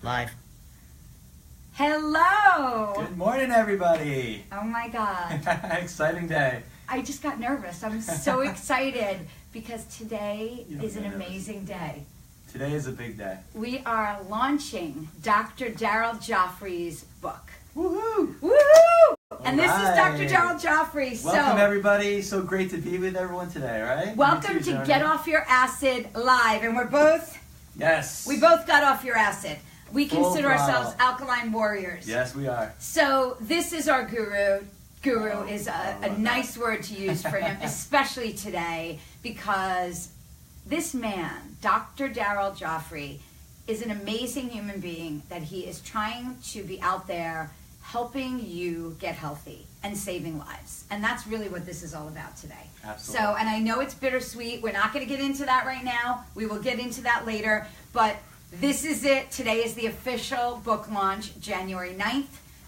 Live. Hello! Good morning, everybody. Oh my God. Exciting day. I just got nervous. I'm so excited because today is an amazing day. Today is a big day. We are launching Dr. Daryl Joffrey's book. Woohoo! Woohoo! And this is Alright. Dr. Daryl Joffrey. Welcome, everybody. So great to be with everyone today, right? Welcome to Get Off Your Acid Live. And we're both, Yes. we both got off your acid. We Full consider throttle. ourselves alkaline warriors. Yes, we are. So this is our guru. Guru Oh, is I a love nice that. word to use for him, especially today, because this man, Dr. Daryl Joffrey, is an amazing human being that he is trying to be out there helping you get healthy and saving lives. And that's really what this is all about today. Absolutely. So, and I know it's bittersweet. We're not going to get into that right now. We will get into that later. But this is it. Today is the official book launch, January 9th,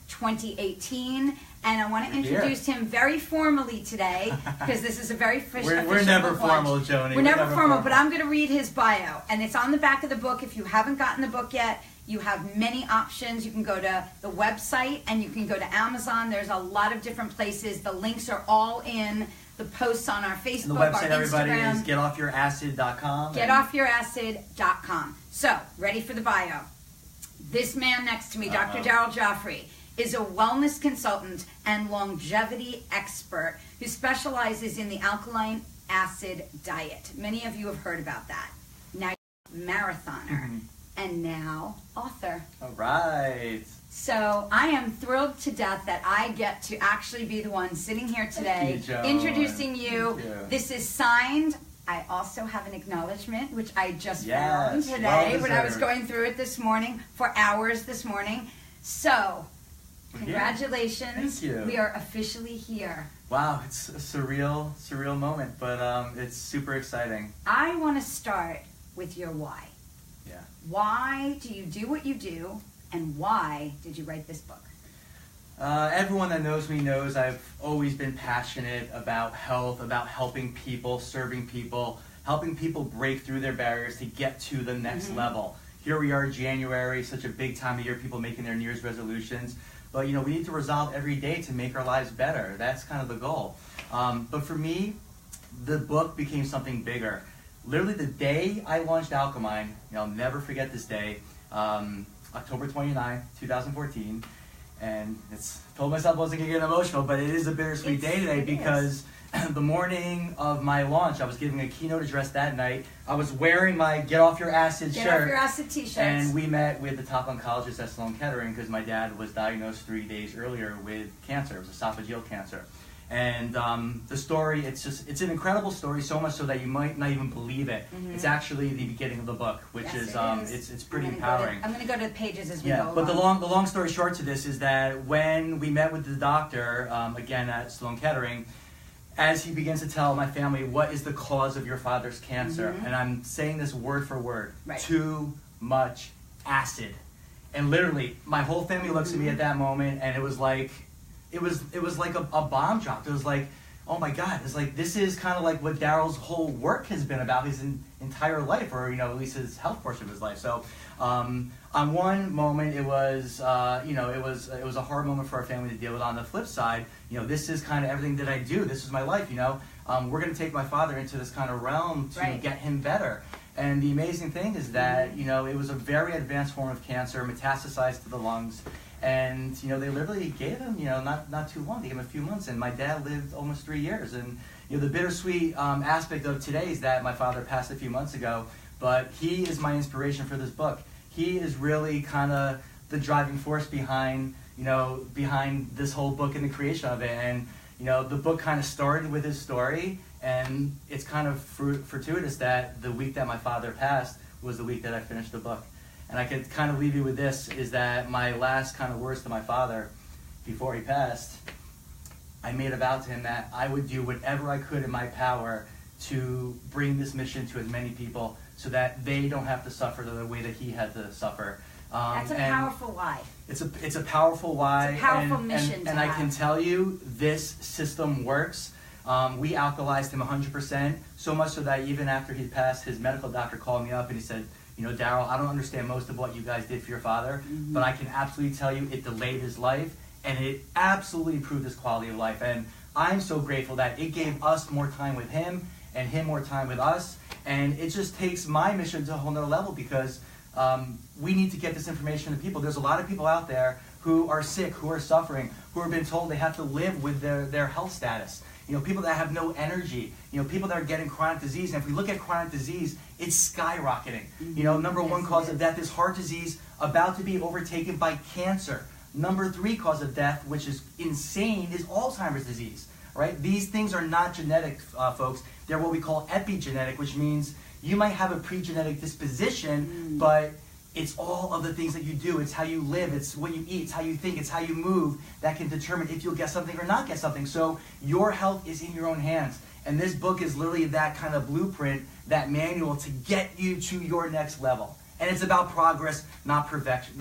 2018. And I want to introduce him very formally today because this is a very official We're never book launch. formal, Joni. We're never formal, but I'm going to read his bio. And it's on the back of the book. If you haven't gotten the book yet, you have many options. You can go to the website and you can go to Amazon. There's a lot of different places. The links are all in the posts on our Facebook, And the website, our everybody, Instagram. is getoffyouracid.com. Getoffyouracid.com. So, ready for the bio. This man next to me, Dr. Daryl Joffrey, is a wellness consultant and longevity expert who specializes in the alkaline acid diet. Many of you have heard about that. Now you're a marathoner and now author. All right. So I am thrilled to death that I get to actually be the one sitting here today Thank you, Joan. introducing you. Thank you. This is signed. I also have an acknowledgement, which I just found Yes, today when I was well-deserved. going through it this morning for hours this morning. So, We're here. congratulations. Thank you. We are officially here. Wow, it's a surreal moment, but it's super exciting. I want to start with your why. Yeah. Why do you do what you do, and why did you write this book? Everyone that knows me knows I've always been passionate about health, about helping people, serving people, helping people break through their barriers to get to the next level. Here we are, January, such a big time of year, people making their New Year's resolutions. But, we need to resolve every day to make our lives better. That's kind of the goal. But for me, the book became something bigger. Literally the day I launched Alkaline, I'll never forget this day, October 29th, 2014. And told myself I wasn't going to get emotional, but it is a bittersweet day today because the morning of my launch, I was giving a keynote address that night. I was wearing my Get Off Your Acid shirt. Get Off Your Acid t-shirts. And we met with the top oncologist at Sloan Kettering because my dad was diagnosed 3 days earlier with cancer. It was esophageal cancer. And the story, it's an incredible story, so much so that you might not even believe it. It's actually the beginning of the book, which Yes, it's pretty empowering. I'm going to go to the pages as we go Yeah, but along. the long story short to this is that when we met with the doctor, again at Sloan Kettering, as he begins to tell my family, what is the cause of your father's cancer? And I'm saying this word for word, Right. too much acid. And literally, my whole family looks at me at that moment, and it was like, it was like a bomb dropped. It was like, oh my God, it's like, this is kind of like what Daryl's whole work has been about his entire life, or, at least his health portion of his life. So, on one moment, it was, it was a hard moment for our family to deal with. On the flip side, this is kind of everything that I do. This is my life, We're going to take my father into this kind of realm to get him better. And the amazing thing is that, it was a very advanced form of cancer, metastasized to the lungs. And, they literally gave him, not too long. They gave him a few months. And my dad lived almost 3 years. And, the bittersweet aspect of today is that my father passed a few months ago. But he is my inspiration for this book. He is really kind of the driving force behind this whole book and the creation of it. And, the book kind of started with his story. And it's kind of fortuitous that the week that my father passed was the week that I finished the book. And I could kind of leave you with this, is that my last kind of words to my father before he passed, I made a vow to him that I would do whatever I could in my power to bring this mission to as many people so that they don't have to suffer the way that he had to suffer. That's a powerful why. It's a powerful why. It's a powerful mission to And I have. can tell you, this system works. We alkalized him 100%, so much so that even after he passed, his medical doctor called me up and he said, You know, Daryl, I don't understand most of what you guys did for your father, but I can absolutely tell you it delayed his life, and it absolutely improved his quality of life. And I'm so grateful that it gave us more time with him and him more time with us. And it just takes my mission to a whole nother level, because we need to get this information to people. There's a lot of people out there who are sick, who are suffering, who have been told they have to live with their health status. You know, people that have no energy, you know, people that are getting chronic disease. And if we look at chronic disease, it's skyrocketing. You know, number one cause of death is heart disease, about to be overtaken by cancer. Number 3 cause of death, which is insane, is Alzheimer's disease, right? These things are not genetic, folks. They're what we call epigenetic, which means you might have a pre-genetic disposition, but it's all of the things that you do. It's how you live. It's what you eat. It's how you think. It's how you move that can determine if you'll get something or not get something. So your health is in your own hands. And this book is literally that kind of blueprint, that manual to get you to your next level. And it's about progress, not perfection.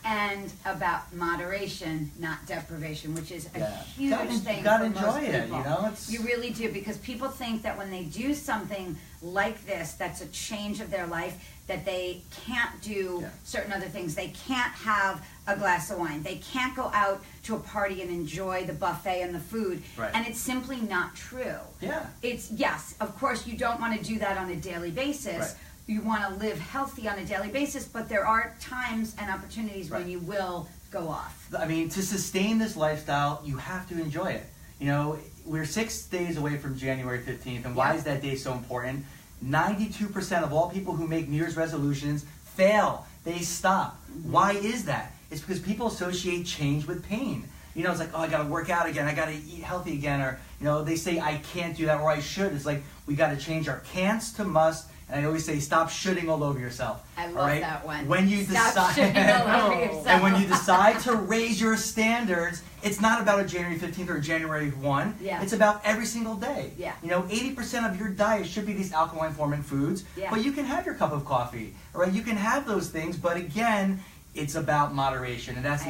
And about moderation, not deprivation, which is a huge thing. You gotta for enjoy most it, people. you know? You really do, because people think that when they do something like this, that's a change of their life, that they can't do certain other things. They can't have a glass of wine. They can't go out to a party and enjoy the buffet and the food. Right. And it's simply not true. Yeah. It's, yes, of course, you don't want to do that on a daily basis. Right. You want to live healthy on a daily basis, but there are times and opportunities when you will go off. I mean, to sustain this lifestyle, you have to enjoy it. You know, we're 6 days away from January 15th, and why is that day so important? 92% of all people who make New Year's resolutions fail. They stop. Why is that? It's because people associate change with pain. You know, it's like, oh, I got to work out again. I got to eat healthy again. Or, you know, they say, I can't do that, or I should. It's like, we got to change our can'ts to must. And I always say, stop shitting all over yourself. I love that one. When you Stop shitting all over yourself. And when you decide to raise your standards, it's not about a January 15th or a January 1. Yeah. It's about every single day. Yeah. You know, 80% of your diet should be these alkaline forming foods. Yeah. But you can have your cup of coffee, right? You can have those things, but again, it's about moderation, and that's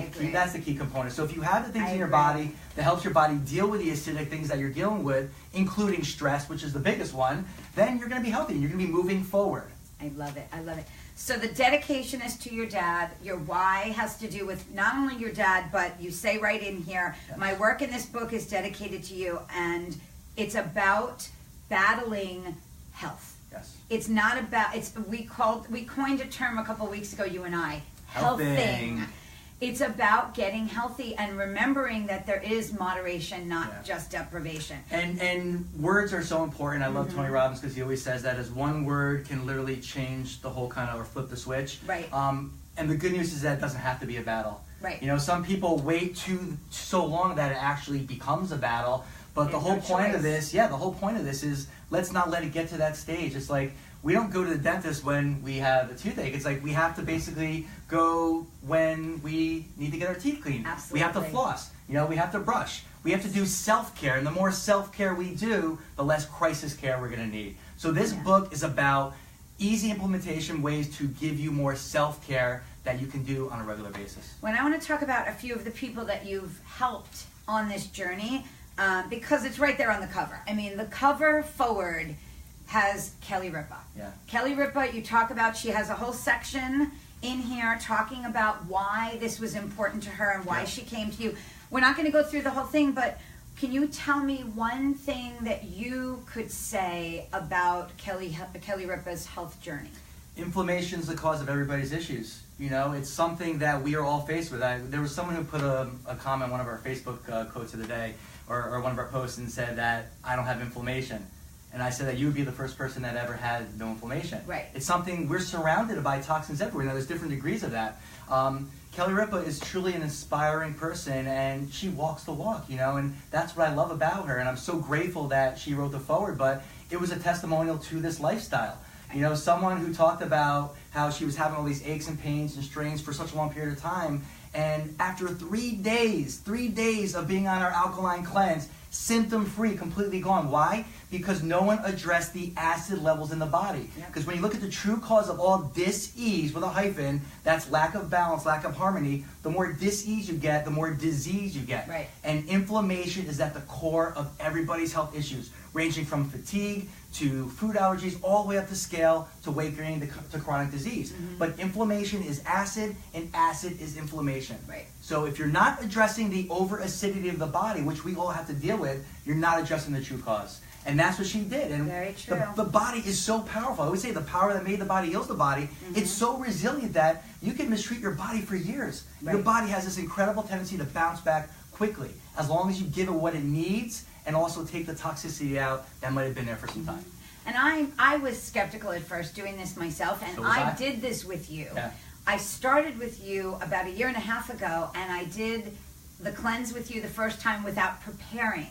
the key component. So if you have the things in your body that helps your body deal with the acidic things that you're dealing with, including stress, which is the biggest one, then you're going to be healthy. You're going to be moving forward. I love it. I love it. So the dedication is to your dad. Your why has to do with not only your dad, but you say right in here, my work in this book is dedicated to you, and it's about battling health. Yes. It's not about, we coined a term a couple weeks ago, you and I, healthing. It's about getting healthy and remembering that there is moderation, not just deprivation. And words are so important. I love Tony Robbins because he always says that as one word can literally change the whole kind of, or flip the switch. Right. And the good news is that it doesn't have to be a battle. Right. You know, some people wait so long that it actually becomes a battle. But the whole point of this, the whole point of this is let's not let it get to that stage. It's like, we don't go to the dentist when we have a toothache. It's like we have to basically go when we need to get our teeth cleaned. Absolutely. We have to floss. You know, we have to brush. We have to do self-care. And the more self-care we do, the less crisis care we're going to need. So this book is about easy implementation ways to give you more self-care that you can do on a regular basis. When I want to talk about a few of the people that you've helped on this journey, because it's right there on the cover. I mean, the cover forward has Kelly Ripa. Yeah. Kelly Ripa, you talk about, she has a whole section in here talking about why this was important to her and why she came to you. We're not going to go through the whole thing, but can you tell me one thing that you could say about Kelly Ripa's health journey? Inflammation is the cause of everybody's issues. You know, it's something that we are all faced with. There was someone who put a comment, one of our Facebook quotes of the day, or one of our posts, and said that I don't have inflammation. And I said that you would be the first person that ever had no inflammation. Right. It's something, we're surrounded by toxins everywhere. Now, there's different degrees of that. Kelly Ripa is truly an inspiring person, and she walks the walk, you know, and that's what I love about her. And I'm so grateful that she wrote the foreword, but it was a testimonial to this lifestyle. You know, someone who talked about how she was having all these aches and pains and strains for such a long period of time, and after 3 days of being on our alkaline cleanse, symptom-free, completely gone. Why? Because no one addressed the acid levels in the body. Because when you look at the true cause of all dis-ease, with a hyphen, that's lack of balance, lack of harmony. The more dis-ease you get, the more disease you get. Right. And inflammation is at the core of everybody's health issues. ranging from fatigue to food allergies, all the way up the scale to weight gain to chronic disease. But inflammation is acid, and acid is inflammation. Right. So if you're not addressing the over-acidity of the body, which we all have to deal with, you're not addressing the true cause. And that's what she did. And very true. The body is so powerful. I always say the power that made the body heals the body. It's so resilient that you can mistreat your body for years. Right. Your body has this incredible tendency to bounce back quickly, as long as you give it what it needs and also take the toxicity out that might have been there for some time. And I was skeptical at first doing this myself, and So was I. did this with you. Yeah. I started with you about 1.5 years ago, and I did the cleanse with you the first time without preparing.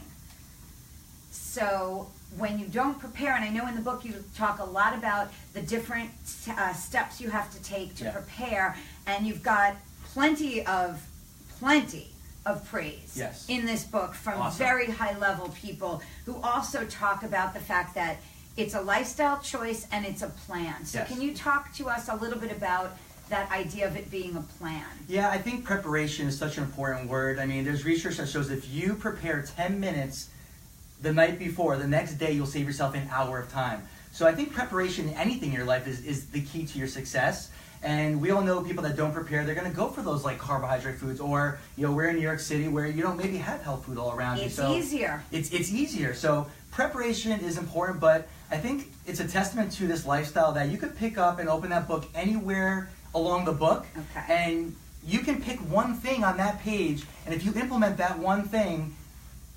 So when you don't prepare, and I know in the book you talk a lot about the different steps you have to take to prepare, and you've got plenty of praise in this book from very high level people who also talk about the fact that it's a lifestyle choice and it's a plan. So can you talk to us a little bit about that idea of it being a plan? Yeah, I think preparation is such an important word. I mean, there's research that shows if you prepare 10 minutes the night before, the next day you'll save yourself an hour of time. So I think preparation in anything in your life is the key to your success. And we all know people that don't prepare, they're going to go for those like carbohydrate foods, or we're in New York City where you don't maybe have health food all around you. It's so easier. It's easier. So preparation is important, but I think it's a testament to this lifestyle that you could pick up and open that book anywhere along the book, and you can pick one thing on that page, and if you implement that one thing,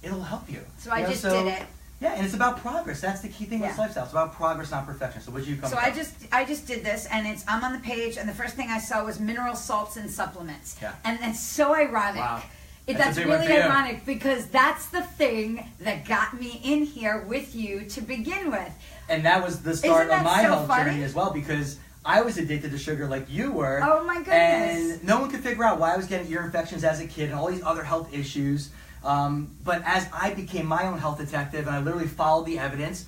it'll help you. So I just did it. Yeah, and it's about progress. That's the key thing with lifestyle. It's about progress, not perfection. So what did you come? So I just did this, and I'm on the page, and the first thing I saw was mineral salts and supplements. Yeah. And it's so ironic. Wow. That's really ironic because that's the thing that got me in here with you to begin with. And that was the start of my health funny? journey as well, because I was addicted to sugar like you were. Oh my goodness. And no one could figure out why I was getting ear infections as a kid and all these other health issues. But as I became my own health detective and I literally followed the evidence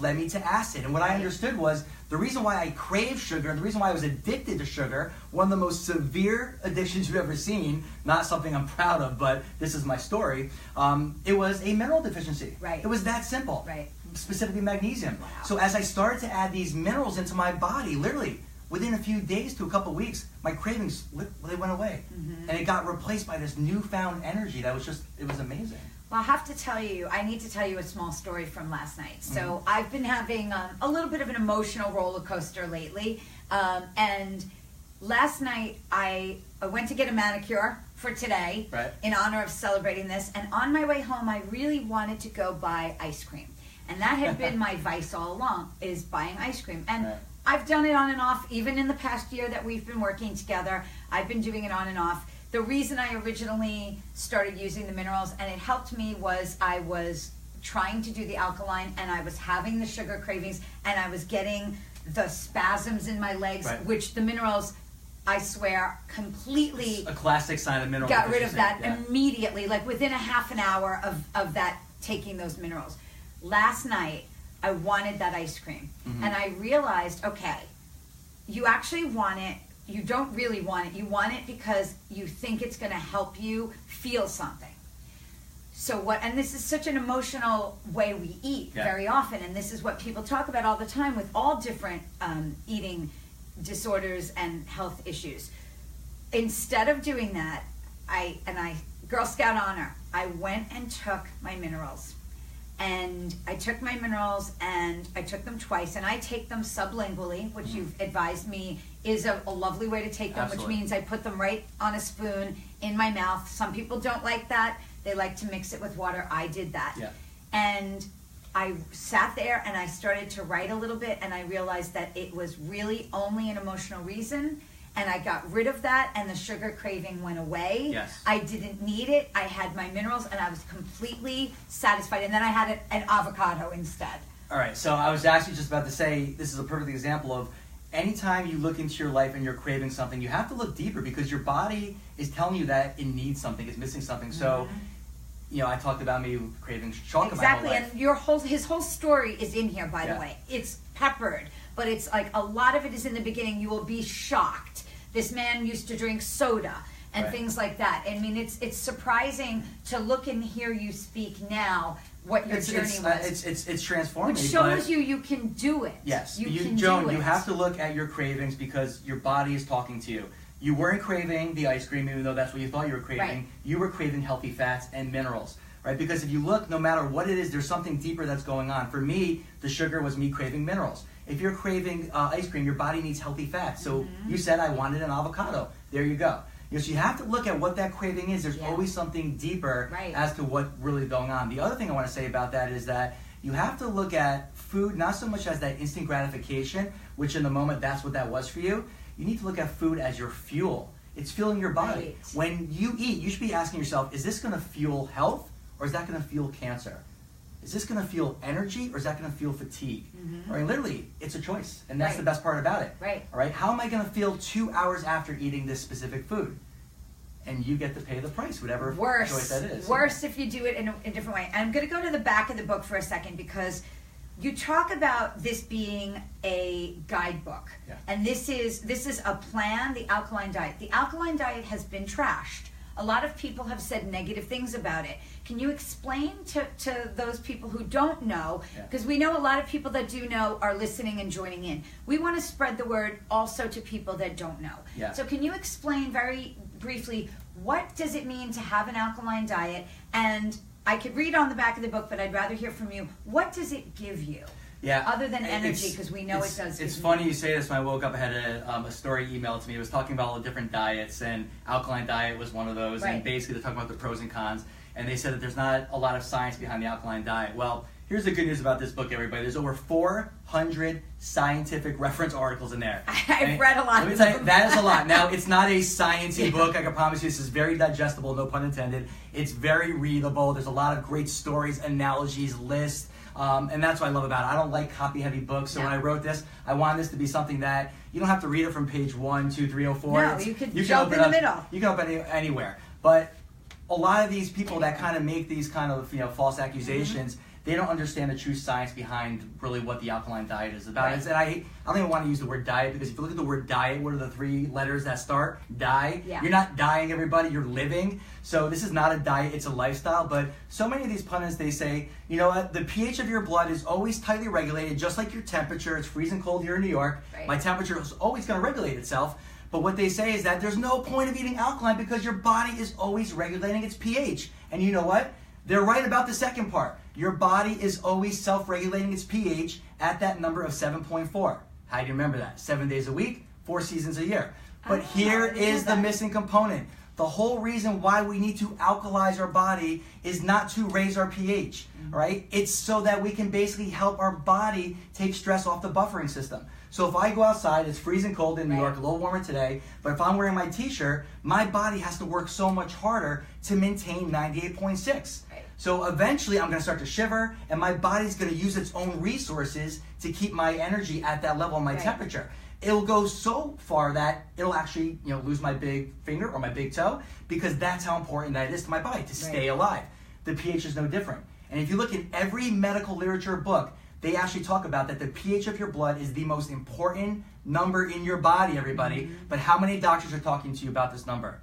led me to acid. And what I understood was the reason why I craved sugar and the reason why I was addicted to sugar, one of the most severe addictions you've ever seen, not something I'm proud of, but this is my story, it was a mineral deficiency. Right. It was that simple. Right. Specifically magnesium. Wow. So as I started to add these minerals into my body, literally within a few days to a couple of weeks, my cravings, they went away. And it got replaced by this newfound energy that was just, it was amazing. Well, I need to tell you a small story from last night. So I've been having a little bit of an emotional roller coaster lately. And last night I went to get a manicure for today in honor of celebrating this. And on my way home, I really wanted to go buy ice cream. And that had been my vice all along, is buying ice cream. And I've done it on and off, even in the past year that we've been working together. I've been doing it on and off. The reason I originally started using the minerals, and it helped me, was I was trying to do the alkaline, and I was having the sugar cravings, and I was getting the spasms in my legs, which the minerals, I swear, completely... A classic sign of mineral got rid of that yeah. immediately, like within a half an hour of that, taking those minerals. Last night, I wanted that ice cream, and I realized, okay, you actually want it. You don't really want it. You want it because you think it's going to help you feel something. So what, and this is such an emotional way we eat very often, and this is what people talk about all the time with all different eating disorders and health issues. Instead of doing that, I Girl Scout honor, I went and took my minerals. And I took my minerals and I took them twice, and I take them sublingually, which you've advised me is a lovely way to take them, which means I put them right on a spoon in my mouth. Some people don't like that. They like to mix it with water. I did that. Yeah. And I sat there and I started to write a little bit, and I realized that it was really only an emotional reason. And I got rid of that, and the sugar craving went away. Yes. I didn't need it. I had my minerals, and I was completely satisfied. And then I had an avocado instead. All right, so I was actually just about to say, this is a perfect example of anytime you look into your life and you're craving something, you have to look deeper because your body is telling you that it needs something, it's missing something. So, you know, I talked about me craving chocolate my whole life. And his whole story is in here, by the way. It's peppered, but it's like a lot of it is in the beginning. You will be shocked. This man used to drink soda and things like that. I mean, it's surprising to look and hear you speak now. What your journey was. It's transforming. Which shows you can do it. Yes, you can Joan, do it. You have to look at your cravings because your body is talking to you. You weren't craving the ice cream, even though that's what you thought you were craving. Right. You were craving healthy fats and minerals, right? Because if you look, no matter what it is, there's something deeper that's going on. For me, the sugar was me craving minerals. If you're craving ice cream, your body needs healthy fats. So you said, I wanted an avocado. There you go. So you have to look at what that craving is. There's always something deeper as to what's really going on. The other thing I want to say about that is that you have to look at food not so much as that instant gratification, which in the moment that's what that was for you. You need to look at food as your fuel. It's fueling your body. Right. When you eat, you should be asking yourself, is this going to fuel health or is that going to fuel cancer? Is this going to fuel energy or is that going to fuel fatigue? Right? Literally, it's a choice. And that's the best part about it. Right. All right? How am I going to feel 2 hours after eating this specific food? And you get to pay the price, whatever choice that is. Worse if you do it in a different way. And I'm going to go to the back of the book for a second because you talk about this being a guidebook. Yeah. And this is a plan, the Alkaline diet. The Alkaline diet has been trashed. A lot of people have said negative things about it. Can you explain to those people who don't know? Because we know a lot of people that do know are listening and joining in. We want to spread the word also to people that don't know. Yeah. So can you explain very briefly, what does it mean to have an alkaline diet? And I could read on the back of the book, but I'd rather hear from you. What does it give you? Yeah. Other than energy, because we know it does. It's funny you say this. When I woke up, I had a story emailed to me. It was talking about all the different diets, and alkaline diet was one of those. And basically, they're talking about the pros and cons. And they said that there's not a lot of science behind the alkaline diet. Well, here's the good news about this book, everybody. There's over 400 scientific reference articles in there. I've read a lot. Let me tell you, that is a lot. Now, it's not a sciencey book. I can promise you this is very digestible, no pun intended. It's very readable. There's a lot of great stories, analogies, lists. And that's what I love about it. I don't like copy-heavy books, so when I wrote this, I wanted this to be something that you don't have to read it from page 1, 2, 3, 4. No, you can jump in the middle. You can open it anywhere. But a lot of these people that kind of make these kind of false accusations, they don't understand the true science behind really what the alkaline diet is about. And I don't even want to use the word diet because if you look at the word diet, what are the 3 letters that start? Die. Yeah. You're not dying, everybody. You're living. So this is not a diet. It's a lifestyle. But so many of these pundits, they say, you know what? The pH of your blood is always tightly regulated, just like your temperature. It's freezing cold here in New York. My temperature is always going to regulate itself. But what they say is that there's no point of eating alkaline because your body is always regulating its pH. And you know what? They're right about the second part. Your body is always self-regulating its pH at that number of 7.4. How do you remember that? 7 days a week, 4 seasons a year. But here is the missing component. The whole reason why we need to alkalize our body is not to raise our pH, right? It's so that we can basically help our body take stress off the buffering system. So if I go outside, it's freezing cold in New York, a little warmer today, but if I'm wearing my t-shirt, my body has to work so much harder to maintain 98.6. So eventually I'm going to start to shiver, and my body's going to use its own resources to keep my energy at that level, my temperature. It'll go so far that it'll actually, lose my big finger or my big toe because that's how important that is to my body to stay alive. The pH is no different. And if you look at every medical literature book, they actually talk about that the pH of your blood is the most important number in your body, everybody. But how many doctors are talking to you about this number?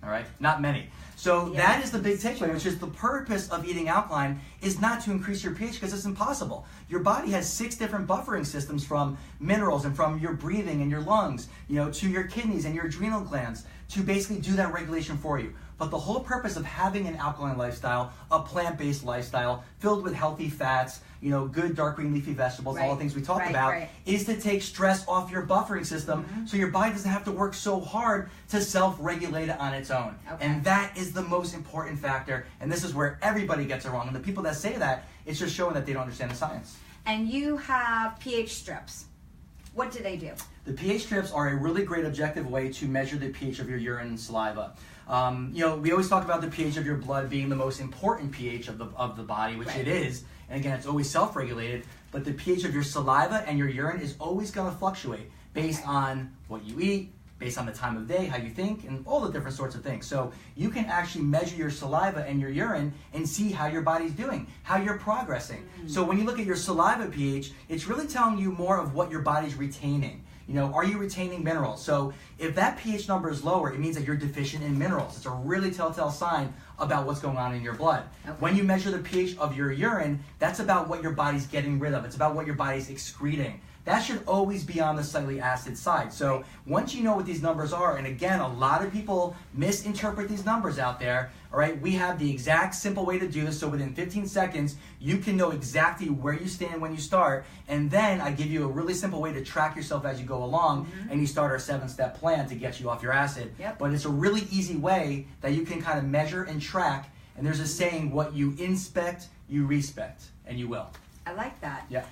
All right, not many. So that is the big takeaway, which is the purpose of eating alkaline is not to increase your pH because it's impossible. Your body has 6 different buffering systems from minerals and from your breathing and your lungs, to your kidneys and your adrenal glands to basically do that regulation for you. But the whole purpose of having an alkaline lifestyle, a plant-based lifestyle filled with healthy fats, good dark green leafy vegetables, all the things we talk about, is to take stress off your buffering system so your body doesn't have to work so hard to self-regulate it on its own. And that is the most important factor. And this is where everybody gets it wrong. And the people that say that, it's just showing that they don't understand the science. And you have pH strips. What do they do? The pH strips are a really great objective way to measure the pH of your urine and saliva. We always talk about the pH of your blood being the most important pH of the body, which it is. And again, it's always self-regulated. But the pH of your saliva and your urine is always going to fluctuate based on what you eat, based on the time of day, how you think, and all the different sorts of things. So you can actually measure your saliva and your urine and see how your body's doing, how you're progressing. So when you look at your saliva pH, it's really telling you more of what your body's retaining. You know, are you retaining minerals? So if that pH number is lower, it means that you're deficient in minerals. It's a really telltale sign about what's going on in your blood. Okay. When you measure the pH of your urine, that's about what your body's getting rid of. It's about what your body's excreting. That should always be on the slightly acid side. So once you know what these numbers are, and again, a lot of people misinterpret these numbers out there, all right, we have the exact simple way to do this. So within 15 seconds, you can know exactly where you stand when you start. And then I give you a really simple way to track yourself as you go along, and you start our 7-step plan to get you off your acid. Yep. But it's a really easy way that you can kind of measure and track. And there's a saying, what you inspect, you respect, and you will. I like that. Yeah.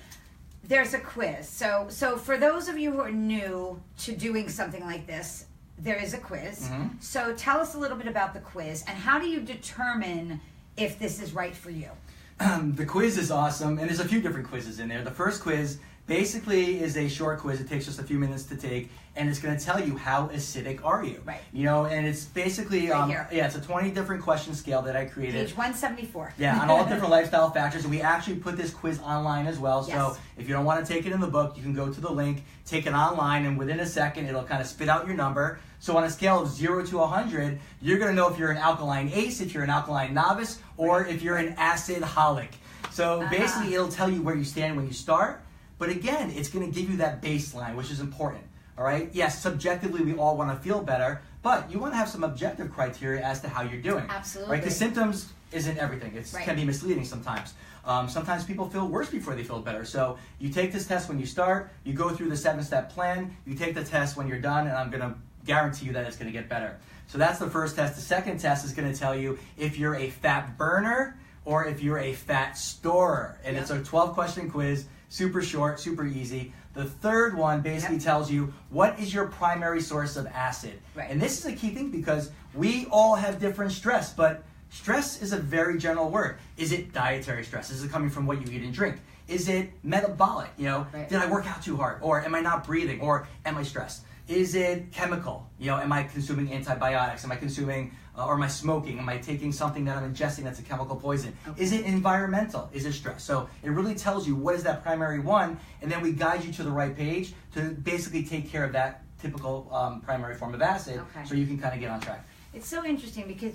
There's a quiz. So for those of you who are new to doing something like this, there is a quiz. So tell us a little bit about the quiz, and how do you determine if this is right for you? The quiz is awesome, and there's a few different quizzes in there. The first quiz basically is a short quiz. It takes just a few minutes to take, and it's going to tell you how acidic are you. Right. You know, and it's basically it's a 20 different question scale that I created. Page 174. Yeah, on all different lifestyle factors, and we actually put this quiz online as well. Yes. So if you don't want to take it in the book, you can go to the link, take it online, and within a second, it'll kind of spit out your number. So on a scale of 0 to 100, you're going to know if you're an alkaline ace, if you're an alkaline novice, or if you're an acid holic. So basically, it'll tell you where you stand when you start. But again, it's going to give you that baseline, which is important. All right? Yes, subjectively, we all want to feel better, but you want to have some objective criteria as to how you're doing. Absolutely. Right? Because symptoms isn't everything. It Right. can be misleading sometimes. Sometimes people feel worse before they feel better. So you take this test when you start, you go through the 7-step plan, you take the test when you're done, and I'm going to guarantee you that it's going to get better. So that's the first test. The second test is going to tell you if you're a fat burner or if you're a fat storer. And it's a 12-question quiz. Super short, super easy. The third one basically tells you what is your primary source of acid. Right. And this is a key thing because we all have different stress, but stress is a very general word. Is it dietary stress? Is it coming from what you eat and drink? Is it metabolic? You know, did I work out too hard? Or am I not breathing? Or am I stressed? Is it chemical? You know, am I consuming antibiotics? Am I consuming, or am I smoking? Am I taking something that I'm ingesting that's a chemical poison? Okay. Is it environmental? Is it stress? So it really tells you what is that primary one, and then we guide you to the right page to basically take care of that typical primary form of acid, so you can kind of get on track. It's so interesting because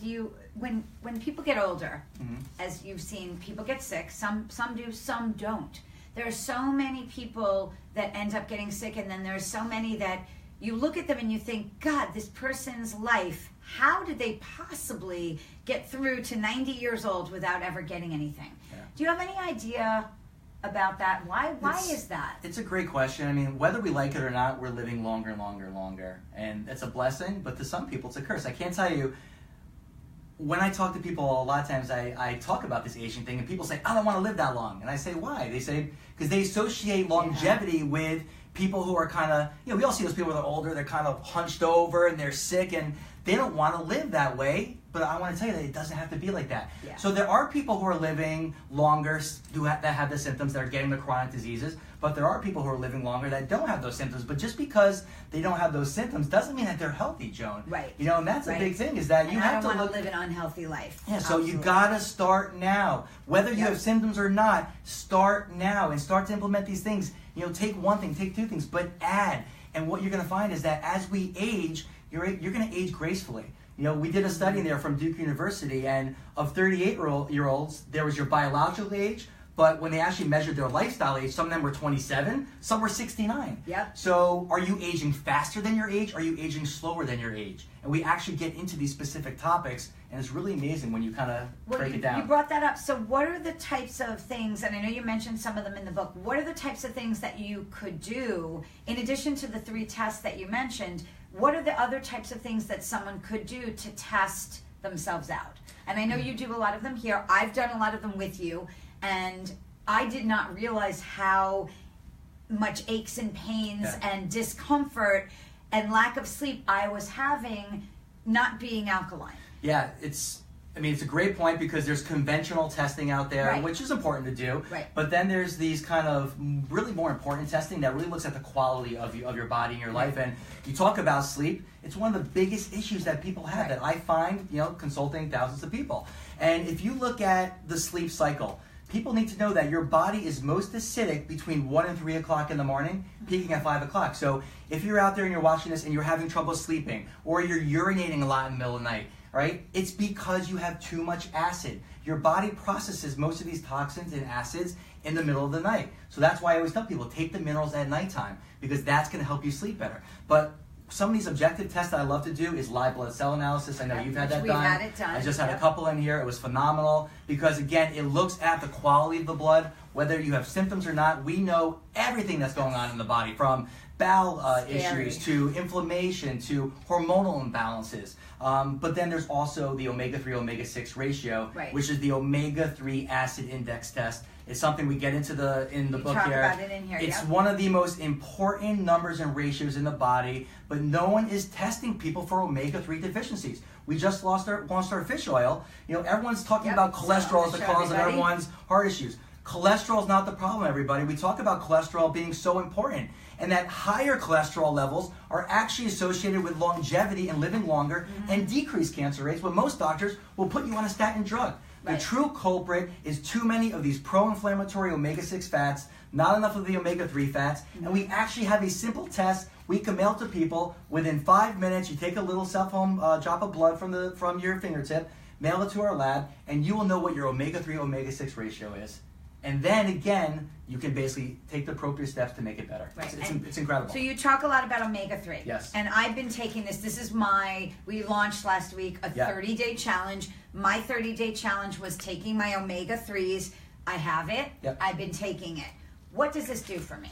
when people get older, as you've seen, people get sick. Some do, some don't. There are so many people that end up getting sick, and then there's so many that you look at them and you think, God, this person's life, how did they possibly get through to 90 years old without ever getting anything? Yeah. Do you have any idea about that? Why is that? It's a great question. I mean, whether we like it or not, we're living longer and longer and longer. And it's a blessing, but to some people, it's a curse. I can't tell you. When I talk to people, a lot of times I talk about this aging thing, and people say, I don't want to live that long. And I say, why? They say, because they associate longevity with people who are kind of, you know, we all see those people that are older, they're kind of hunched over and they're sick and they don't want to live that way. But I want to tell you that it doesn't have to be like that. Yeah. So there are people who are living longer that have the symptoms, that are getting the chronic diseases. But there are people who are living longer that don't have those symptoms. But just because they don't have those symptoms doesn't mean that they're healthy, Joan. Right. You know, and that's a big thing is that you have to I don't want to live an unhealthy life. Yeah, so you gotta start now. Whether you have symptoms or not, start now and start to implement these things. You know, take one thing, take two things, but add. And what you're gonna find is that as we age, you're gonna age gracefully. You know, we did a study there from Duke University, and of 38-year-olds, there was your biological age, but when they actually measured their lifestyle age, some of them were 27, some were 69. Yep. So are you aging faster than your age? Are you aging slower than your age? And we actually get into these specific topics, and it's really amazing when you kind of break it down. You brought that up. So what are the types of things, and I know you mentioned some of them in the book, what are the types of things that you could do, in addition to the 3 tests that you mentioned, what are the other types of things that someone could do to test themselves out? And I know you do a lot of them here. I've done a lot of them with you. And I did not realize how much aches and pains and discomfort and lack of sleep I was having not being alkaline. Yeah, it's a great point because there's conventional testing out there, which is important to do. Right. But then there's these kind of really more important testing that really looks at the quality of your body and your life. And you talk about sleep, it's one of the biggest issues that people have that I find, you know, consulting thousands of people. And if you look at the sleep cycle, people need to know that your body is most acidic between 1 and 3 o'clock in the morning, peaking at 5 o'clock. So if you're out there and you're watching this and you're having trouble sleeping, or you're urinating a lot in the middle of the night, right? It's because you have too much acid. Your body processes most of these toxins and acids in the middle of the night. So that's why I always tell people, take the minerals at nighttime, because that's going to help you sleep better. But some of these objective tests that I love to do is live blood cell analysis. I know you've had that done. We've had it done. I just had a couple in here. It was phenomenal because, again, it looks at the quality of the blood, whether you have symptoms or not. We know everything that's going on in the body, from bowel issues to inflammation to hormonal imbalances. But then there's also the omega-3, omega-6 ratio, which is the omega-3 acid index test. It's something we get into in the book here. Talk about it in here. It's one of the most important numbers and ratios in the body, but no one is testing people for omega-3 deficiencies. We just launched our fish oil. You know, everyone's talking about cholesterol as the cause of everyone's heart issues. Cholesterol is not the problem, everybody. We talk about cholesterol being so important, and that higher cholesterol levels are actually associated with longevity and living longer and decreased cancer rates, but most doctors will put you on a statin drug. The true culprit is too many of these pro-inflammatory omega-6 fats, not enough of the omega-3 fats, and we actually have a simple test we can mail to people within 5 minutes. You take a little self-home drop of blood from your fingertip, mail it to our lab, and you will know what your omega-3, omega-6 ratio is. And then again, you can basically take the appropriate steps to make it better. Right. It's incredible. So you talk a lot about omega-3. Yes. And I've been taking this. This is we launched last week a 30-day challenge. My 30-day challenge was taking my omega-3s. I have it. Yep. I've been taking it. What does this do for me?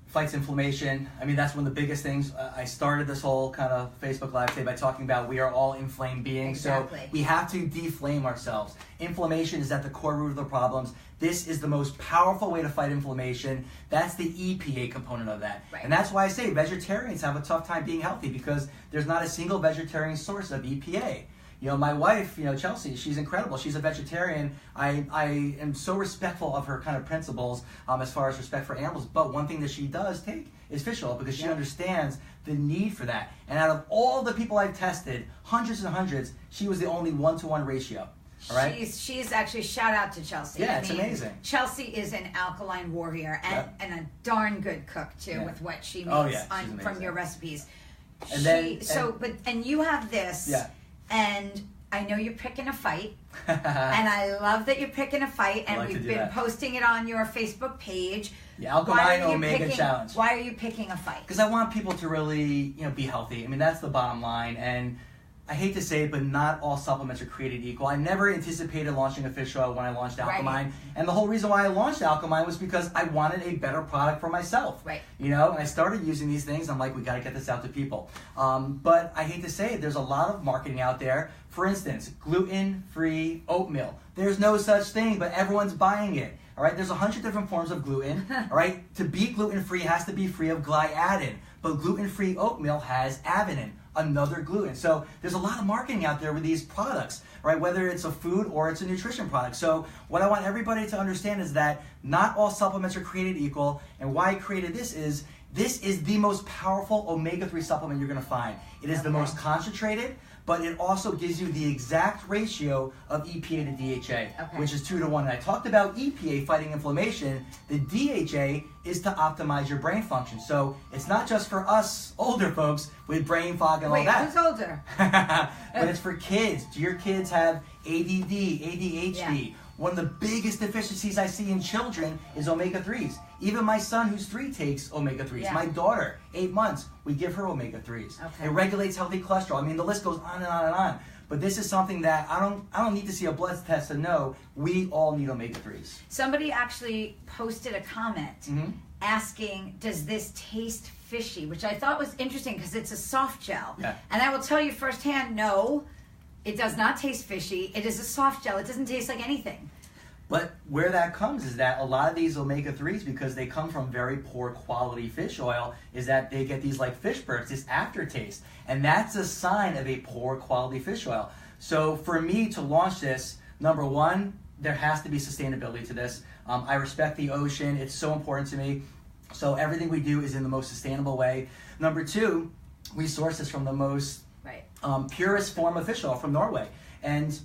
Fights inflammation. I mean, that's one of the biggest things. I started this whole kind of Facebook Live today by talking about we are all inflamed beings. Exactly. So we have to deflame ourselves. Inflammation is at the core root of the problems. This is the most powerful way to fight inflammation. That's the EPA component of that. Right. And that's why I say vegetarians have a tough time being healthy, because there's not a single vegetarian source of EPA. You know, my wife, Chelsea, she's incredible. She's a vegetarian. I am so respectful of her kind of principles as far as respect for animals. But one thing that she does take is fish oil, because she understands the need for that. And out of all the people I've tested, hundreds and hundreds, she was the only 1-to-1 ratio. All right? She's actually, shout out to Chelsea. Yeah, it's amazing. Chelsea is an alkaline warrior and a darn good cook too with what she makes from your recipes. And you have this. Yeah. And I know you're picking a fight, and I love that you're picking a fight, and we've been posting it on your Facebook page. The Alkaline Omega Challenge. Why are you picking a fight? Because I want people to really, be healthy. I mean, that's the bottom line, and I hate to say it, but not all supplements are created equal. I never anticipated launching a fish oil when I launched Alkaline. And the whole reason why I launched Alkaline was because I wanted a better product for myself. Right. And I started using these things. I'm like, we got to get this out to people. But I hate to say it, there's a lot of marketing out there. For instance, gluten-free oatmeal. There's no such thing, but everyone's buying it. All right, there's 100 different forms of gluten. All right, to be gluten-free has to be free of gliadin, but gluten-free oatmeal has avidin, another gluten. So there's a lot of marketing out there with these products, right? Whether it's a food or it's a nutrition product. So what I want everybody to understand is that not all supplements are created equal, and why I created this is the most powerful omega-3 supplement you're going to find. It is the most concentrated, but it also gives you the exact ratio of EPA to DHA, which is 2-to-1. And I talked about EPA fighting inflammation. The DHA is to optimize your brain function. So it's not just for us older folks with brain fog and all that. Who's older? But it's for kids. Do your kids have ADD, ADHD? Yeah. One of the biggest deficiencies I see in children is omega-3s. Even my son, who's 3, takes omega-3s. Yeah. My daughter, 8 months, we give her omega-3s. It regulates healthy cholesterol. I mean, the list goes on and on and on. But this is something that I don't need to see a blood test to know we all need omega-3s. Somebody actually posted a comment asking, does this taste fishy? Which I thought was interesting because it's a soft gel. Yeah. And I will tell you firsthand, no, it does not taste fishy. It is a soft gel. It doesn't taste like anything. But where that comes is that a lot of these omega-3s, because they come from very poor quality fish oil, is that they get these like fish burns, this aftertaste. And that's a sign of a poor quality fish oil. So for me to launch this, number one, there has to be sustainability to this. I respect the ocean. It's so important to me. So everything we do is in the most sustainable way. Number two, we source this from the most purest form of fish oil from Norway. And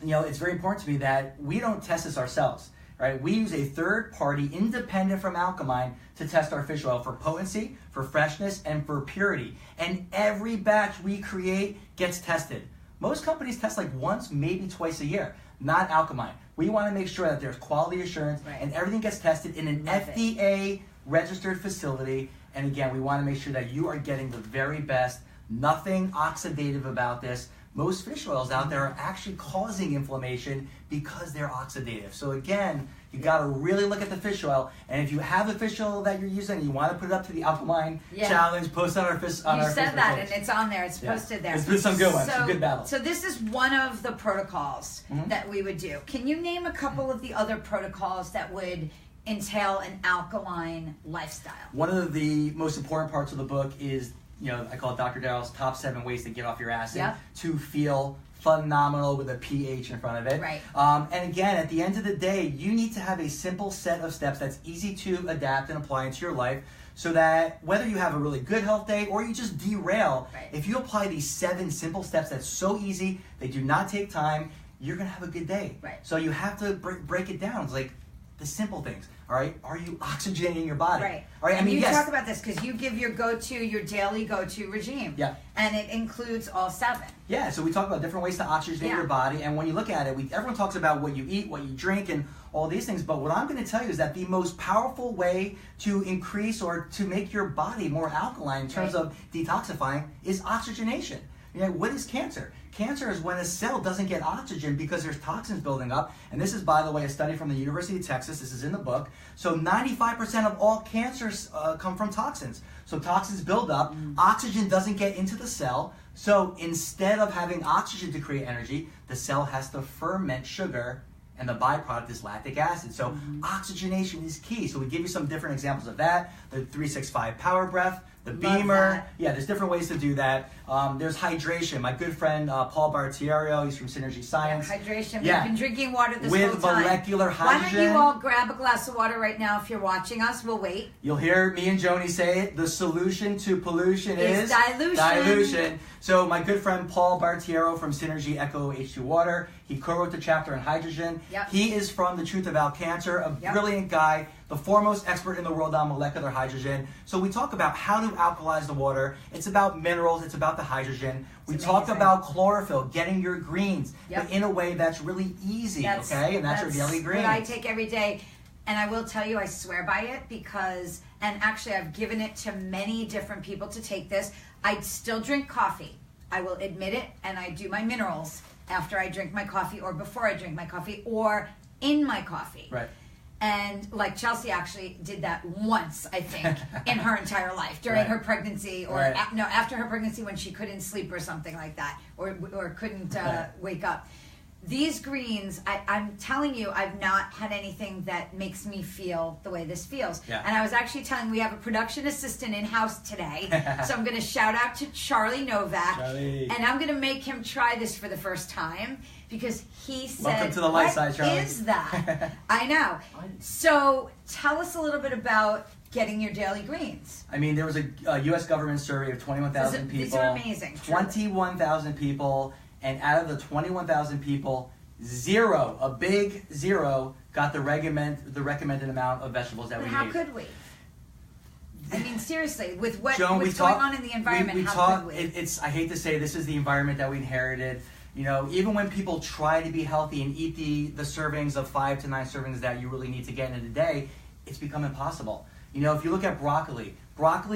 it's very important to me that we don't test this ourselves. right? We use a third party independent from Alkaline to test our fish oil for potency, for freshness, and for purity. And every batch we create gets tested. Most companies test like once, maybe twice a year. Not Alkaline. We want to make sure that there's quality assurance and everything gets tested in an FDA registered facility. And again, we want to make sure that you are getting the very best. Nothing oxidative about this. Most fish oils out there are actually causing inflammation because they're oxidative. So again, you got to really look at the fish oil. And if you have a fish oil that you're using and you want to put it up to the Alkaline challenge, post on our fish on our Facebook said that, page. and it's on there. It's posted there. It's been some good ones, some good battles. So this is one of the protocols that we would do. Can you name a couple of the other protocols that would entail an alkaline lifestyle? One of the most important parts of the book is, I call it Dr. Daryl's top 7 ways to get off your acid to feel phenomenal with a pH in front of it. Right. And again, at the end of the day, you need to have a simple set of steps that's easy to adapt and apply into your life so that whether you have a really good health day or you just derail, if you apply these 7 simple steps that's so easy, they do not take time, you're going to have a good day. Right. So you have to break it down. It's like the simple things. All right, are you oxygenating your body? Right. All right. And you talk about this because you give your daily go-to regime. Yeah. And it includes all 7. Yeah. So we talk about different ways to oxygenate your body, and when you look at it, everyone talks about what you eat, what you drink, and all these things. But what I'm going to tell you is that the most powerful way to increase or to make your body more alkaline in terms of detoxifying is oxygenation. What is cancer? Cancer is when a cell doesn't get oxygen because there's toxins building up. And this is, by the way, a study from the University of Texas. This is in the book. So 95% of all cancers come from toxins. So toxins build up. Oxygen doesn't get into the cell. So instead of having oxygen to create energy, the cell has to ferment sugar, and the byproduct is lactic acid. So oxygenation is key. So we give you some different examples of that. The 365 Power Breath, the Beamer. Yeah, there's different ways to do that. There's hydration. My good friend Paul Bartiero, he's from Synergy Science. Hydration. We've been drinking water this whole time. With molecular hydrogen. Why don't you all grab a glass of water right now if you're watching us? We'll wait. You'll hear me and Joni say it. The solution to pollution is dilution. Dilution. So my good friend Paul Bartiero from Synergy Echo H2 Water, he co-wrote the chapter on hydrogen. He is from The Truth About Cancer, a brilliant guy, the foremost expert in the world on molecular hydrogen. So we talk about how to alkalize the water. It's about minerals. It's about the hydrogen. We talk about chlorophyll, getting your greens, but in a way that's really easy, okay? And that's your daily greens. What I take every day. And I will tell you, I swear by it because, and actually I've given it to many different people to take this. I still drink coffee. I will admit it, and I do my minerals after I drink my coffee or before I drink my coffee or in my coffee. Right. And like Chelsea actually did that once, I think, in her entire life during her pregnancy or after her pregnancy when she couldn't sleep or something like that or couldn't wake up. These greens, I'm telling you, I've not had anything that makes me feel the way this feels. Yeah. And I was actually telling, we have a production assistant in-house today, so I'm going to shout out to Charlie Novak. And I'm going to make him try this for the first time because he said, welcome to the light side, Charlie. What is that? I know. So tell us a little bit about getting your daily greens. I mean, there was a U.S. government survey of 21,000 people. These are amazing. 21,000 people. And out of the 21,000 people, 0, a big 0, got the recommended amount of vegetables that we need. How could we? I mean, seriously, with what's Joan, going on in the environment, how could we? I hate to say this is the environment that we inherited. Even when people try to be healthy and eat the servings of 5 to 9 servings that you really need to get in a day, it's become impossible. If you look at broccoli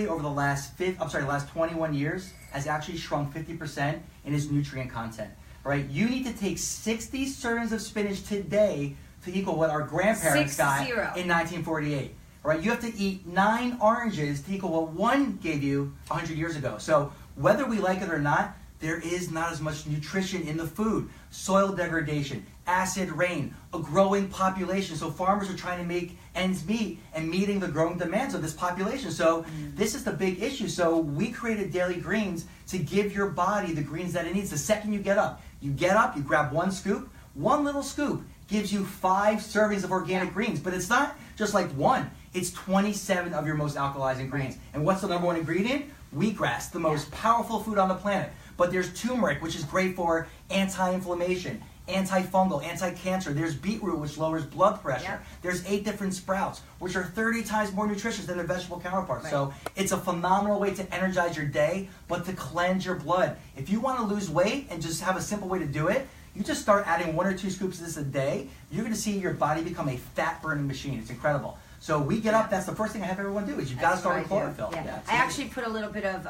over the last 21 years has actually shrunk 50% in its nutrient content. Right? You need to take 60 servings of spinach today to equal what our grandparents got in 1948. Right? You have to eat 9 oranges to equal what one gave you 100 years ago. So whether we like it or not, there is not as much nutrition in the food. Soil degradation, acid rain, a growing population. So farmers are trying to make ends meet and meeting the growing demands of this population. So this is the big issue. So we created Daily Greens to give your body the greens that it needs. The second you get up, you grab 1 scoop. 1 little scoop gives you 5 servings of organic greens. But it's not just like 1. It's 27 of your most alkalizing greens. And what's the number 1 ingredient? Wheatgrass, the most powerful food on the planet. But there's turmeric, which is great for anti-inflammation, antifungal, anti-cancer. There's beetroot, which lowers blood pressure. Yep. There's 8 different sprouts, which are 30 times more nutritious than their vegetable counterparts. Right. So it's a phenomenal way to energize your day, but to cleanse your blood. If you want to lose weight and just have a simple way to do it, you just start adding 1 or 2 scoops of this a day. You're going to see your body become a fat-burning machine. It's incredible. So we get up, that's the first thing I have everyone do, is you've got to start with chlorophyll. Yeah. I actually put a little bit of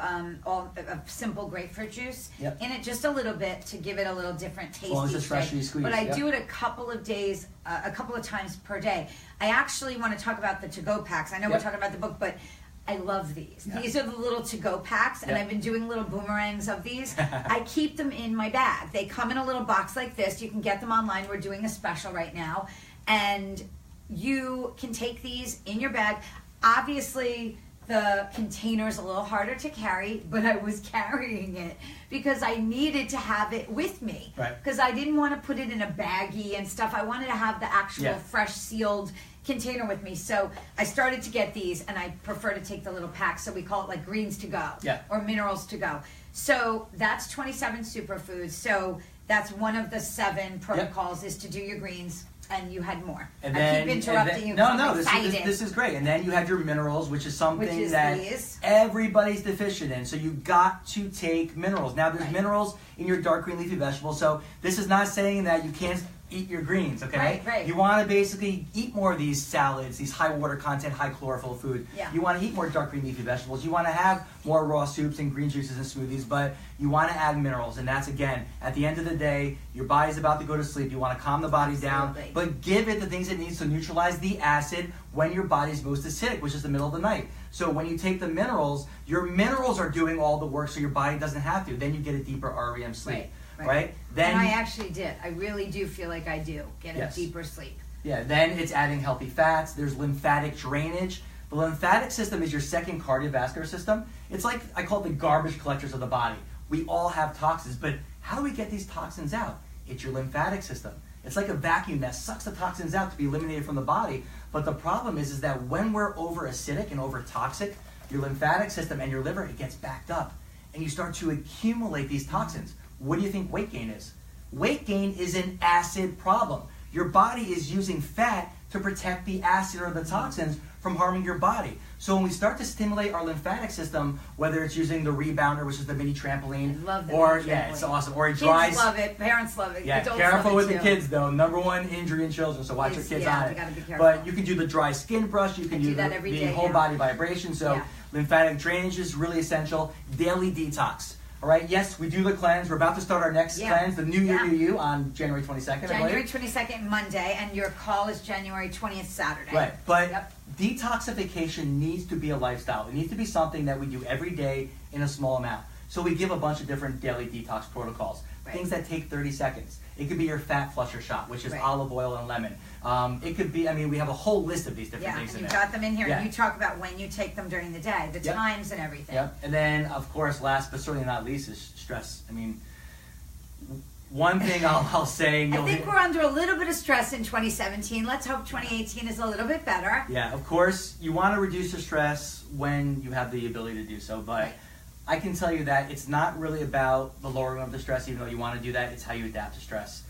simple grapefruit juice in it, just a little bit, to give it a little different taste. As long as it's freshly squeezed. But I do it a couple of days, a couple of times per day. I actually want to talk about the to-go packs. I know we're talking about the book, but I love these. Yeah. These are the little to-go packs, and I've been doing little boomerangs of these. I keep them in my bag. They come in a little box like this. You can get them online. We're doing a special right now. And you can take these in your bag. Obviously, the container's a little harder to carry, but I was carrying it because I needed to have it with me. Right. Because I didn't want to put it in a baggie and stuff. I wanted to have the actual fresh sealed container with me. So I started to get these, and I prefer to take the little packs. So we call it like greens to go or minerals to go. So that's 27 superfoods. So that's one of the 7 protocols is to do your greens. And you had more. And I keep interrupting you. No, this is great. And then you have your minerals, which is something that everybody's deficient in. So you got to take minerals. Now, there's minerals in your dark green leafy vegetables. So this is not saying that you can't eat your greens, okay? Right. You want to basically eat more of these salads, these high water content, high chlorophyll food. Yeah. You want to eat more dark green leafy vegetables. You want to have more raw soups and green juices and smoothies, but you want to add minerals. And that's, again, at the end of the day, your body's about to go to sleep. You want to calm the body down, but give it the things it needs to neutralize the acid when your body's most acidic, which is the middle of the night. So when you take the minerals, your minerals are doing all the work so your body doesn't have to. Then you get a deeper REM sleep. Right? Then, and I actually did. I really do feel like I do get a deeper sleep. Yeah, then it's adding healthy fats. There's lymphatic drainage. The lymphatic system is your second cardiovascular system. It's like, I call it the garbage collectors of the body. We all have toxins, but how do we get these toxins out? It's your lymphatic system. It's like a vacuum that sucks the toxins out to be eliminated from the body. But the problem is that when we're over acidic and over toxic, your lymphatic system and your liver, it gets backed up. And you start to accumulate these toxins. What do you think weight gain is? Weight gain is an acid problem. Your body is using fat to protect the acid or the toxins from harming your body. So when we start to stimulate our lymphatic system, whether it's using the rebounder, which is the mini trampoline, it's awesome, or it dries. Kids love it, parents love it, adults careful love it with the kids though. #1 injury in children, so watch your kids on it. You gotta be careful. But you can do the dry skin brush, you can do the whole body vibration. So lymphatic drainage is really essential. Daily detox. All right, yes, we do the cleanse. We're about to start our next cleanse, the New Year, New You, on January 22nd. January 22nd, Monday, and your call is January 20th, Saturday. Right, but detoxification needs to be a lifestyle. It needs to be something that we do every day in a small amount. So we give a bunch of different daily detox protocols, things that take 30 seconds. It could be your fat flusher shot, which is olive oil and lemon. It could be, we have a whole list of these different things in there. You've got them in here, and you talk about when you take them during the day, the times and everything. And then, of course, last but certainly not least is stress. One thing I'll say... I think we're under a little bit of stress in 2017. Let's hope 2018 is a little bit better. Yeah, of course, you want to reduce your stress when you have the ability to do so, but... I can tell you that it's not really about the lowering of the stress, even though you want to do that. It's how you adapt to stress.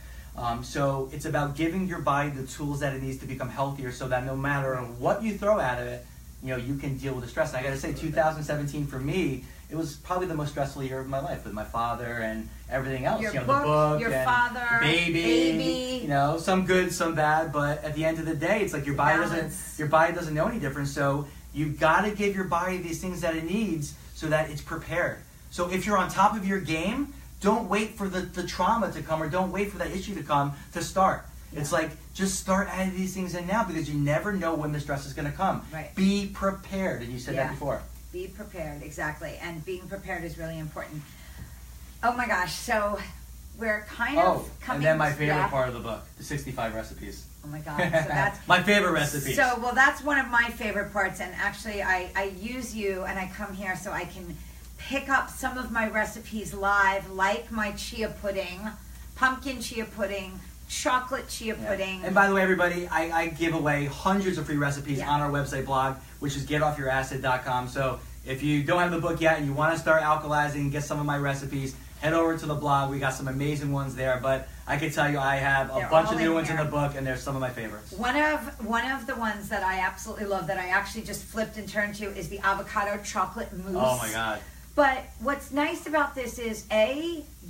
So it's about giving your body the tools that it needs to become healthier so that no matter what you throw at it, you can deal with the stress. And I got to say, 2017 for me, it was probably the most stressful year of my life with my father and everything else. The book, your father, baby. Some good, some bad. But at the end of the day, it's like your body doesn't know any different. So you've got to give your body these things that it needs so that it's prepared. So if you're on top of your game, don't wait for the trauma to come, or don't wait for that issue to come to start. It's like, just start adding these things in now, because you never know when the stress is going to come. Be prepared, and you said that before. Be prepared, exactly. And being prepared is really important. Oh my gosh, so we're kind of coming... and then my favorite part of the book, the 65 recipes. Oh my God, so that's... my favorite recipes. So, that's one of my favorite parts, and actually I use you, and I come here so I can pick up some of my recipes live, like my chia pudding, pumpkin chia pudding, chocolate chia pudding. And by the way, everybody, I give away hundreds of free recipes on our website blog, which is getoffyouracid.com. So if you don't have the book yet and you want to start alkalizing and get some of my recipes, head over to the blog. We got some amazing ones there, but I can tell you I have a They're bunch all of new in ones in here. the book, and they're some of my favorites. One of the ones that I absolutely love that I actually just flipped and turned to is the avocado chocolate mousse. Oh my God. But what's nice about this is,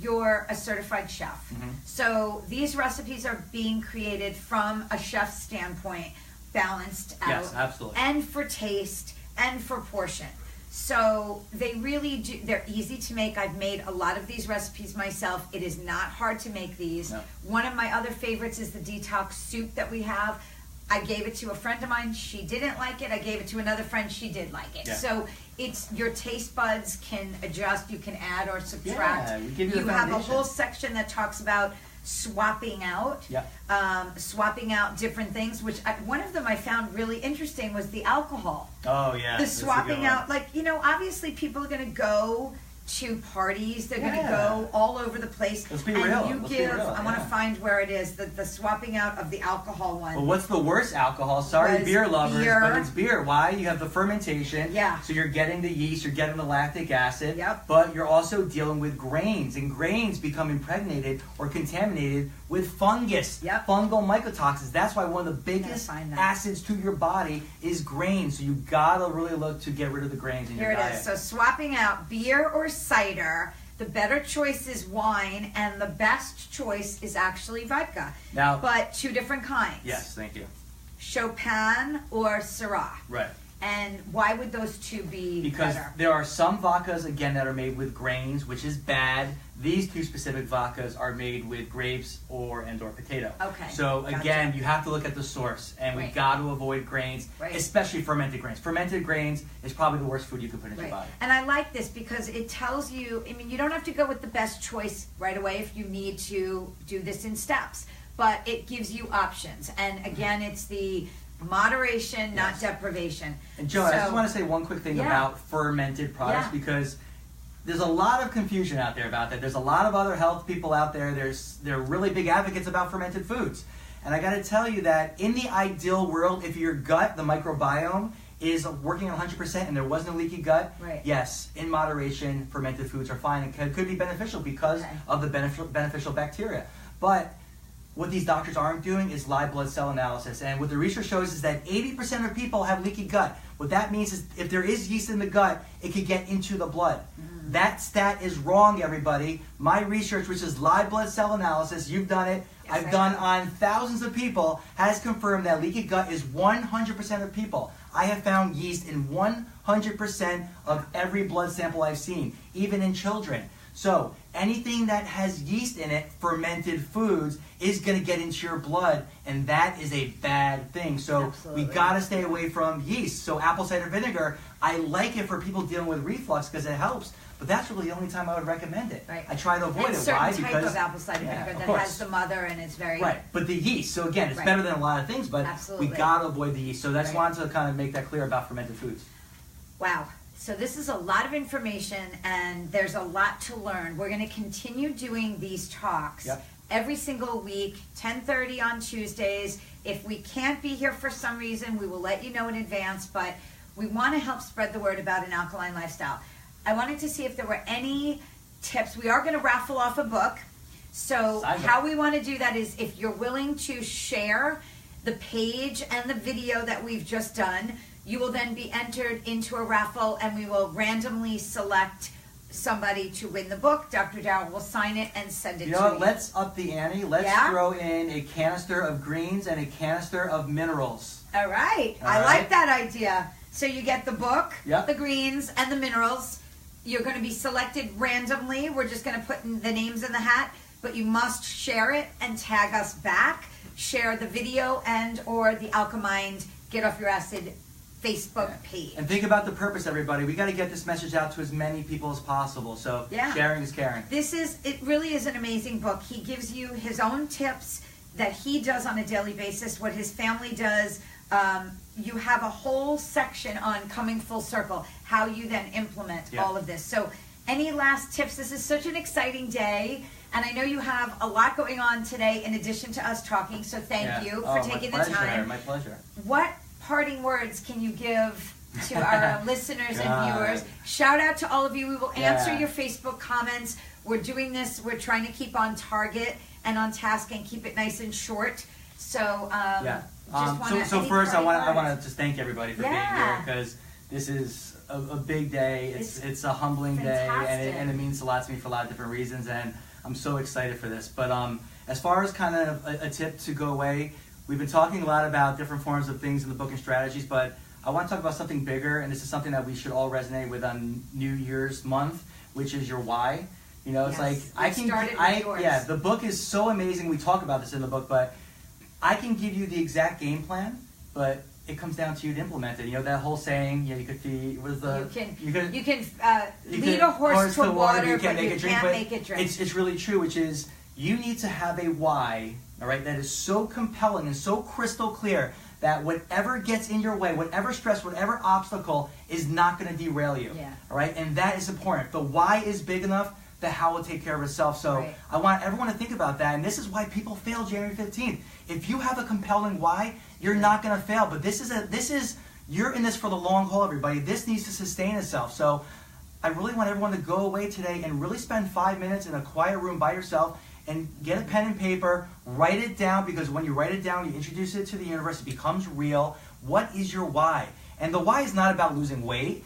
you're a certified chef. Mm-hmm. So these recipes are being created from a chef's standpoint, balanced out. Yes, absolutely. And for taste and for portion. So they really do, they're easy to make. I've made a lot of these recipes myself. It is not hard to make these. No. One of my other favorites is the detox soup that we have. I gave it to a friend of mine. She didn't like it. I gave it to another friend. She did like it. Yeah. So it's your taste buds can adjust. You can add or subtract. Yeah, we give you the have a foundation. whole section that talks about swapping out. Yep. Swapping out different things. One of them I found really interesting was the alcohol. Oh yeah. The that's a good swapping one. out, obviously people are going to go to parties. They're going to go all over the place. Let's be and real. you Let's be give, real, I want to yeah. find where it is, the swapping out of the alcohol one. Well, what's the worst alcohol? Sorry, Was beer lovers, beer. but it's beer. Why? You have the fermentation. Yeah. So you're getting the yeast, you're getting the lactic acid. Yep. But you're also dealing with grains, and grains become impregnated or contaminated with fungus. Yep. Fungal mycotoxins. That's why one of the biggest find that. acids to your body is grains. So you gotta really look to get rid of the grains in Here your it diet. is. So swapping out beer or cider. The better choice is wine, and the best choice is actually vodka. Now, But two different kinds. yes, thank you. Chopin or Syrah. Right. And why would those two be Because better? there are some vodkas, again, that are made with grains, which is bad. These two specific vodkas are made with grapes or potato. Okay, So gotcha. again, you have to look at the source, and Right. we've got to avoid grains, Right. especially fermented grains. Fermented grains is probably the worst food you can put in your body. And I like this because it tells you, you don't have to go with the best choice right away if you need to do this in steps, but it gives you options. And again, it's the moderation, not Yes. deprivation. And Joan, I just So- want to say one quick thing Yeah. about fermented products, Yeah. because there's a lot of confusion out there about that. There's a lot of other health people out there. They're really big advocates about fermented foods. And I got to tell you that in the ideal world, if your gut, the microbiome, is working 100% and there wasn't a leaky gut, Right. yes, in moderation, fermented foods are fine and could be beneficial because Okay. of the beneficial bacteria. But what these doctors aren't doing is live blood cell analysis. And what the research shows is that 80% of people have leaky gut. What that means is if there is yeast in the gut, it could get into the blood. That stat is wrong, everybody. My research, which is live blood cell analysis, you've done it, Yes, I've I done have. on thousands of people, has confirmed that leaky gut is 100% of people. I have found yeast in 100% of every blood sample I've seen, even in children. So anything that has yeast in it, fermented foods, is going to get into your blood, and that is a bad thing. So Absolutely. we got to stay away from yeast. So apple cider vinegar, I like it for people dealing with reflux because it helps, but that's really the only time I would recommend it. Right. I try to avoid And it. certain Why? type Because of apple cider Yeah, vinegar of that course. has the mother and it's very Right, but the yeast. So again, it's Right. better than a lot of things, but Absolutely. we got to avoid the yeast. So that's Right. wanted to kind of make that clear about fermented foods. Wow. So this is a lot of information and there's a lot to learn. We're going to continue doing these talks Yep. every single week, 10:30 on Tuesdays. If we can't be here for some reason, we will let you know in advance, but we want to help spread the word about an alkaline lifestyle. I wanted to see if there were any tips. We are going to raffle off a book. So Sign how up. we want to do that is if you're willing to share the page and the video that we've just done, you will then be entered into a raffle and we will randomly select somebody to win the book. Dr. Daryl will sign it and send it You to know you. what? Let's up the ante. Let's Yeah? throw in a canister of greens and a canister of minerals. All right. All I right. like that idea. So you get the book, Yep. the greens, and the minerals. You're going to be selected randomly. We're just going to put in the names in the hat, but you must share it and tag us back. Share the video and or the Alkaline Get Off Your Acid Facebook page. And think about the purpose, everybody. We got to get this message out to as many people as possible. So Yeah. sharing is caring. It really is an amazing book. He gives you his own tips that he does on a daily basis, what his family does. You have a whole section on coming full circle, how you then implement Yeah. all of this. So any last tips? This is such an exciting day. And I know you have a lot going on today in addition to us talking. So thank Yeah. you Oh, for taking my the pleasure, time. My pleasure. What parting words can you give to our listeners and God. viewers? Shout out to all of you. We will answer Yeah. your Facebook comments. We're doing this. We're trying to keep on target and on task and keep it nice and short. So so first, I want to just thank everybody for being here, because this is a big day. It's a humbling day, and it means a lot to me for a lot of different reasons, and I'm so excited for this. But as far as kind of a tip to go away, we've been talking a lot about different forms of things in the book and strategies, but I want to talk about something bigger, and this is something that we should all resonate with on New Year's month, which is your why. You know, it's like the book is so amazing. We talk about this in the book, but I can give you the exact game plan, but it comes down to you to implement it. You know that whole saying, you could feed, you can lead a horse to water, but you can't make it drink. It's really true, which is you need to have a why, all right, that is so compelling and so crystal clear that whatever gets in your way, whatever stress, whatever obstacle is not going to derail you. Yeah. All right, and that is important. The why is big enough, the how will take care of itself. So I want everyone to think about that, and this is why people fail January 15th. If you have a compelling why, you're not going to fail. But you're in this for the long haul, everybody. This needs to sustain itself. So I really want everyone to go away today and really spend 5 minutes in a quiet room by yourself and get a pen and paper, write it down, because when you write it down, you introduce it to the universe, it becomes real. What is your why? And the why is not about losing weight.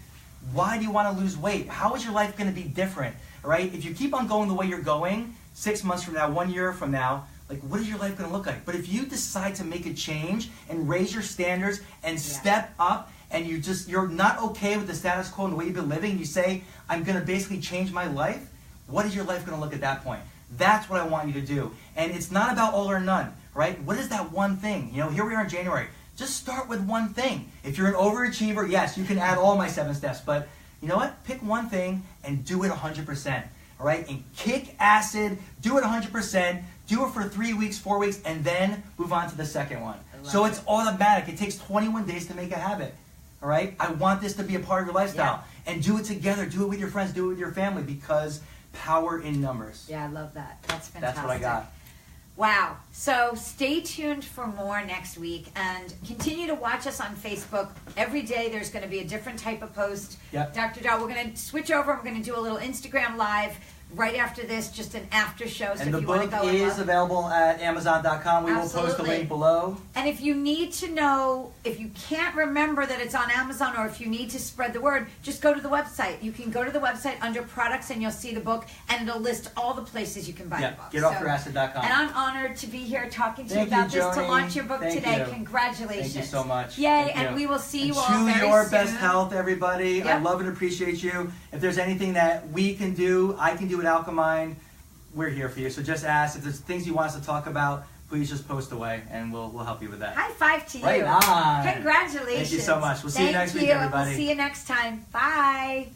Why do you want to lose weight? How is your life going to be different? Right? If you keep on going the way you're going, 6 months from now, 1 year from now, like, what is your life going to look like? But if you decide to make a change and raise your standards and step up, and you're not okay with the status quo and the way you've been living, you say, I'm going to basically change my life, what is your life going to look at that point? That's what I want you to do. And it's not about all or none, right? What is that one thing? You know, here we are in January. Just start with one thing. If you're an overachiever, yes, you can add all my 7 steps, but you know what? Pick one thing and do it 100%, all right? And kick acid, do it 100%, do it for 3 weeks, 4 weeks, and then move on to the second one. So it's automatic. It takes 21 days to make a habit, all right? I want this to be a part of your lifestyle. And do it together. Do it with your friends. Do it with your family, because power in numbers. Yeah, I love that. That's fantastic. That's what I got. Wow. So stay tuned for more next week, and continue to watch us on Facebook. Every day there's going to be a different type of post. Yep. Dr. Daryl, we're going to switch over. We're going to do a little Instagram live right after this, just an after show. So and if the you want to book go is available at Amazon.com. We will post the link below. And if you need to know, if you can't remember that it's on Amazon, or if you need to spread the word, just go to the website. You can go to the website under products, and you'll see the book, and it'll list all the places you can buy the book. GetOffYourAcid.com. And I'm honored to be here talking to you about this, to launch your book today. Congratulations. Thank you so much. Yay, and we will see you all very soon. To your best health, everybody. I love and appreciate you. If there's anything that we can do, I can do at Alkaline, we're here for you. So just ask. If there's things you want us to talk about, please just post away, and we'll help you with that. High five to you. Right on. Congratulations. Thank you so much. We'll see you next week, everybody. We'll see you next time. Bye.